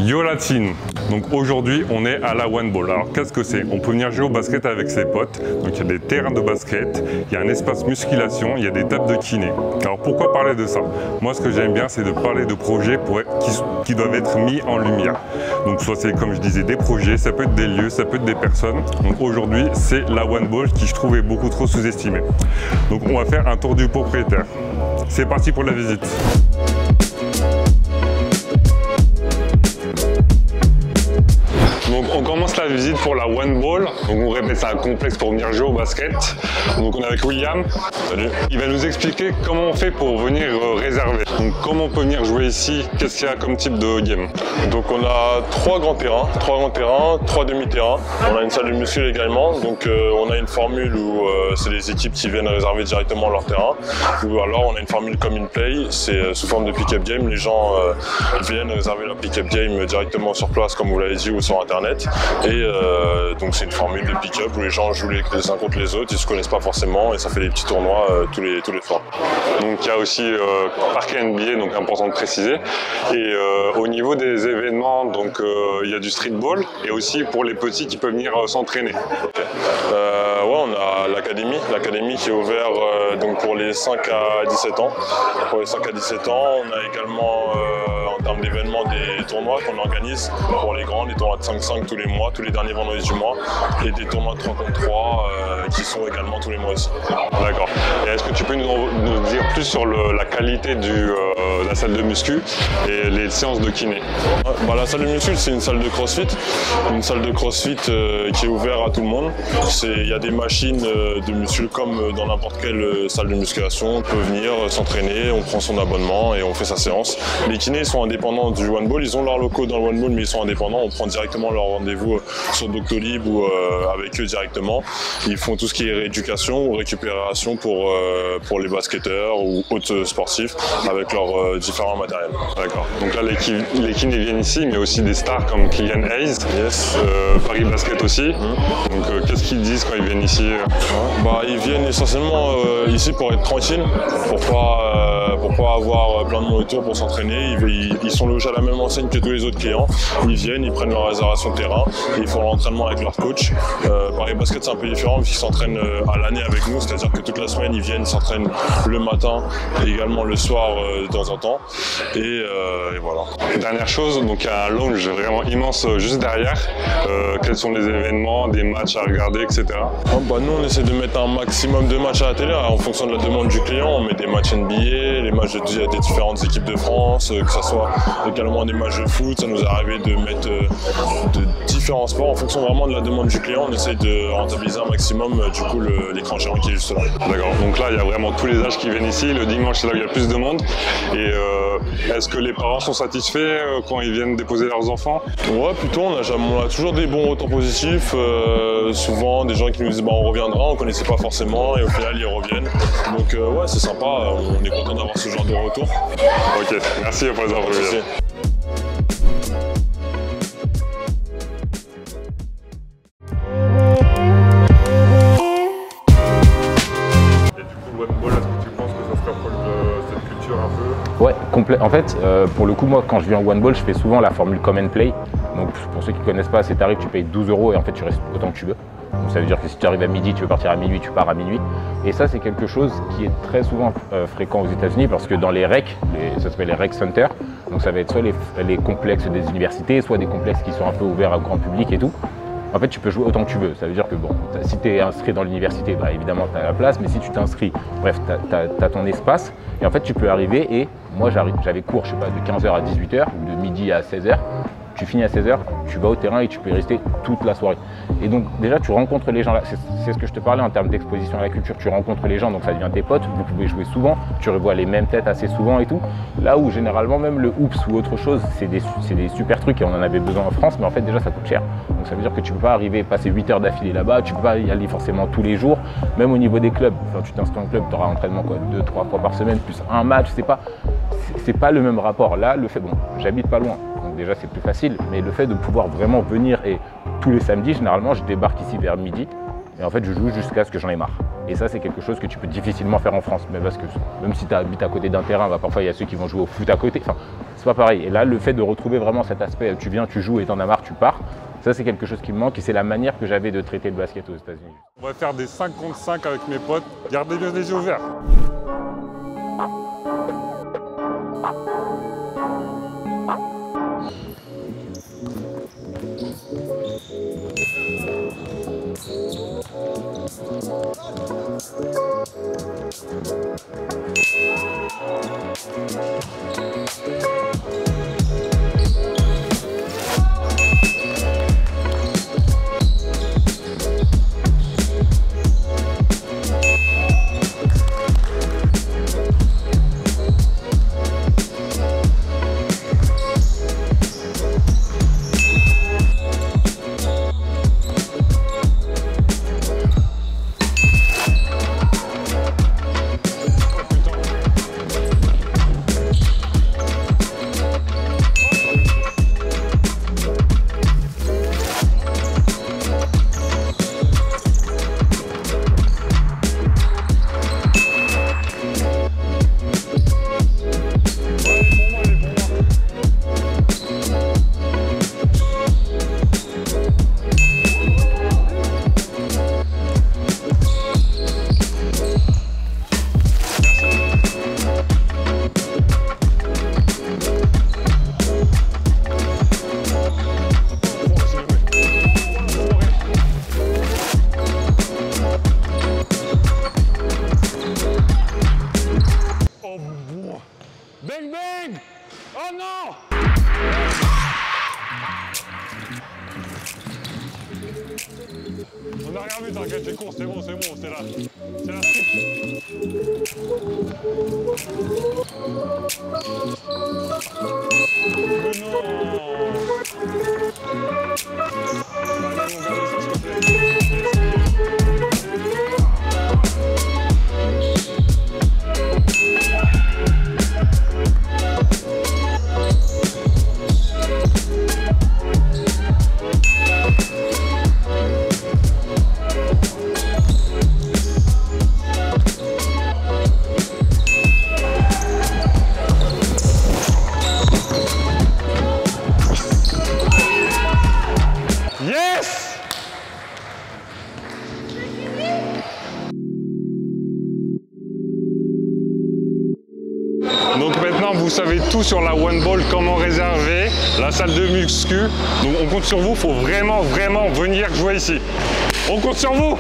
Yo la team. Donc aujourd'hui on est à la One Ball. Alors qu'est-ce que c'est? On peut venir jouer au basket avec ses potes. Donc il y a des terrains de basket, il y a un espace musculation, il y a des tables de kiné. Alors pourquoi parler de ça? Moi ce que j'aime bien c'est de parler de projets qui doivent être mis en lumière. Donc soit c'est comme je disais des projets, ça peut être des lieux, ça peut être des personnes. Donc aujourd'hui c'est la One Ball qui je trouvais beaucoup trop sous-estimée. Donc on va faire un tour du propriétaire. C'est parti pour la visite. Donc on commence la visite pour la One Ball. Donc on répète, c'est un complexe pour venir jouer au basket. Donc on est avec William. Salut. Il va nous expliquer comment on fait pour venir réserver. Donc comment on peut venir jouer ici, qu'est-ce qu'il y a comme type de game. Donc on a trois grands terrains, trois demi-terrains. On a une salle de muscu également. Donc on a une formule où c'est les équipes qui viennent réserver directement leur terrain. Ou alors on a une formule comme in play, c'est sous forme de pick-up game. Les gens viennent réserver leur pick-up game directement sur place, comme vous l'avez dit, ou sur internet. Et donc c'est une formule de pick-up où les gens jouent les uns contre les autres, ils se connaissent pas forcément et ça fait des petits tournois tous les soirs. Donc il y a aussi parquet NBA, donc important de préciser. Et au niveau des événements, donc il y a du streetball et aussi pour les petits qui peuvent venir s'entraîner. Okay. Ouais, on a l'académie qui est ouverte donc pour les 5 à 17 ans. Pour les 5 à 17 ans, on a également en termes d'événements des tournois qu'on organise pour les grands, des tournois de 5-5 tous les mois, tous les derniers vendredis du mois, et des tournois de 3 contre 3 qui sont également tous les mois aussi. D'accord. Et est-ce que tu peux nous dire plus sur la qualité de la salle de muscu et les séances de kiné? La salle de muscu, c'est une salle de crossfit. Une salle de crossfit qui est ouverte à tout le monde. Il y a des machines de muscu comme dans n'importe quelle salle de musculation. On peut venir s'entraîner, on prend son abonnement et on fait sa séance. Les kinés sont indépendants du One Ball. Ils ont leurs locaux dans le One Ball, mais ils sont indépendants. On prend directement leur rendez-vous sur Doctolib ou avec eux directement. Ils font tout ce qui est rééducation ou récupération pour les basketteurs ou autres sportifs avec leurs différents matériels. D'accord. Donc là, les kinés viennent ici, mais aussi des stars comme Kylian Hayes, yes. Paris Basket aussi. Donc qu'est-ce qu'ils disent quand ils viennent ici? Ils viennent essentiellement ici pour être tranquilles, pour pas avoir plein de monde autour pour s'entraîner. Ils sont logés à la même enseigne que tous les autres clients. Ils viennent, ils prennent leur réservation de terrain, et ils font l'entraînement avec leur coach. Paris Basket c'est un peu différent puisqu'ils s'entraînent à l'année avec nous, c'est-à-dire que toute la semaine ils viennent, ils s'entraînent le matin et également le soir de temps en temps. Et voilà. Dernière chose, donc il y a un lounge vraiment immense juste derrière. Quels sont les événements, des matchs à regarder, etc. Nous on essaie de mettre un maximum de matchs à la télé en fonction de la demande du client. On met des matchs NBA, les matchs des différentes équipes de France, que ce soit également des matchs de foot. Ça nous est arrivé de mettre de différents sports en fonction vraiment de la demande du client. On essaie de rentabiliser un maximum du coup l'écran géant qui est juste là. D'accord, donc là il y a vraiment tous les âges qui viennent ici. Le dimanche c'est là où il y a plus de monde. Et est-ce que les parents sont satisfaits quand ils viennent déposer leurs enfants? Ouais, plutôt, on a toujours des bons retours positifs. Souvent des gens qui nous disent on reviendra, on ne connaissait pas forcément et au final ils reviennent. Donc ouais, c'est sympa, on est content d'avoir ce genre de retour. Ok, merci pour les avoir revenus. Ouais, complet. En fait, pour le coup, moi, quand je viens en One Ball, je fais souvent la formule come and play. Donc, pour ceux qui ne connaissent pas, c'est tarif, tu payes 12 € et en fait, tu restes autant que tu veux. Donc, ça veut dire que si tu arrives à midi, tu veux partir à minuit, tu pars à minuit. Et ça, c'est quelque chose qui est très souvent fréquent aux États-Unis parce que dans les recs, ça s'appelle les rec centers, donc ça va être soit les complexes des universités, soit des complexes qui sont un peu ouverts au grand public et tout. En fait, tu peux jouer autant que tu veux. Ça veut dire que bon, si tu es inscrit dans l'université, évidemment, tu as la place, mais si tu t'inscris, bref, tu as ton espace. Et en fait, tu peux arriver et moi, j'avais cours, je sais pas, de 15 h à 18 h ou de midi à 16 h. Tu finis à 16 h, tu vas au terrain et tu peux y rester toute la soirée. Et donc déjà tu rencontres les gens là, c'est ce que je te parlais en termes d'exposition à la culture, tu rencontres les gens, donc ça devient tes potes, vous pouvez jouer souvent, tu revois les mêmes têtes assez souvent et tout. Là où généralement même le hoops ou autre chose, c'est des super trucs et on en avait besoin en France, mais en fait déjà ça coûte cher. Donc ça veut dire que tu peux pas arriver, passer 8 heures d'affilée là-bas, tu peux pas y aller forcément tous les jours, même au niveau des clubs. Enfin, tu t'inscris en club, tu auras un entraînement 2-3 fois par semaine, plus un match, c'est pas le même rapport. Là, le fait, bon, j'habite pas loin, donc déjà c'est plus facile, mais le fait de pouvoir vraiment venir et tous les samedis, généralement, je débarque ici vers midi et en fait je joue jusqu'à ce que j'en ai marre. Et ça, c'est quelque chose que tu peux difficilement faire en France. Mais parce que même si tu habites à côté d'un terrain, bah, parfois il y a ceux qui vont jouer au foot à côté. Enfin, c'est pas pareil. Et là, le fait de retrouver vraiment cet aspect, tu viens, tu joues et t'en as marre, tu pars. Ça, c'est quelque chose qui me manque et c'est la manière que j'avais de traiter le basket aux États-Unis. On va faire des 5 contre 5 avec mes potes. Gardez bien les yeux ouverts. Bang bang! Oh non! On n'a rien vu, t'inquiète, j'ai cours, c'est bon, c'est là. C'est la triche. Mais non! Allez, on garde ça, s'il te plaît. Yes! Donc maintenant vous savez tout sur la One Ball, comment réserver la salle de muscu. Donc on compte sur vous, il faut vraiment venir jouer ici. On compte sur vous!